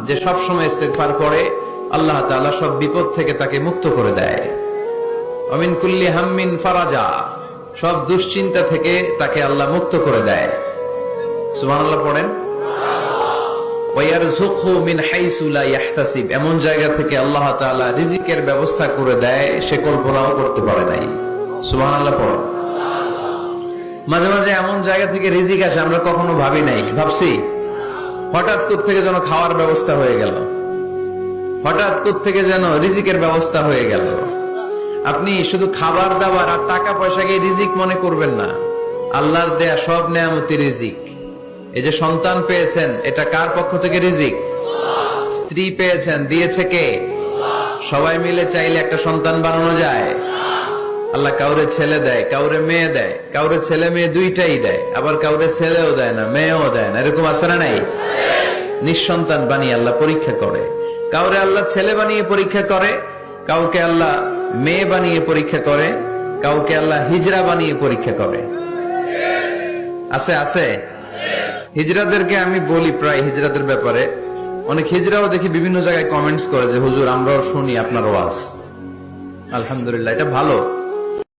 যে সব সময় ইস্তেগফার করে আল্লাহ তাআলা সব বিপদ থেকে তাকে মুক্ত করে দেয়। আমিন কুল্লি হাম্মিন ফারাজা, সব দুশ্চিন্তা থেকে তাকে আল্লাহ মুক্ত করে দেয়। সুবহানাল্লাহ পড়েন। ওয়ায়ারযুকহু মিন হাইসু লা ইয়াহতাসিব, এমন জায়গা থেকে আল্লাহ তাআলা রিজিকের ব্যবস্থা করে দেয় সে কল্পনাও করতে পারে নাই। সুবহানাল্লাহ পড়েন। মাঝে মাঝে এমন জায়গা থেকে রিজিক আসে আমরা কখনো ভাবি নাই, ভাবছি হঠাৎ কোত্থেকে যেন খাওয়ার ব্যবস্থা হয়ে গেল, হঠাৎ কোত্থেকে যেন রিজিকের ব্যবস্থা হয়ে গেল। আপনি শুধু খাবার দাবার আর টাকা পয়সাকে রিজিক মনে করবেন না, আল্লাহর দেয়া সব নেয়ামতি রিজিক। এই যে সন্তান পেয়েছেন, এটা কার পক্ষ থেকে রিজিক? স্ত্রী পেয়েছেন, দিয়েছে কে? সবাই মিলে চাইলে একটা সন্তান বানানো যায়? আল্লাহ কাউরে ছেলে দেয়, কাউরে মেয়ে দেয়, কাউরে ছেলে মেয়ে দুইটাই দেয়, আবার কাউরে ছেলেও দেয় না, মেয়েও দেয় না। এরকম আছে না নাই? নিঃসন্তান বানিয়ে আল্লাহ পরীক্ষা করে। কাউরে আল্লাহ ছেলে বানিয়ে পরীক্ষা করে, কাউকে আল্লাহ মেয়ে বানিয়ে পরীক্ষা করে, কাউকে আল্লাহ হিজরা বানিয়ে পরীক্ষা করে। আছে আছে। হিজরাদেরকে আমি বলি প্রায় হিজরাদের ব্যাপারে, অনেক হিজরাও দেখি বিভিন্ন জায়গায় কমেন্টস করে যে হুজুর আমরাও শুনি আপনার ওয়াজ। আলহামদুলিল্লাহ, এটা ভালো।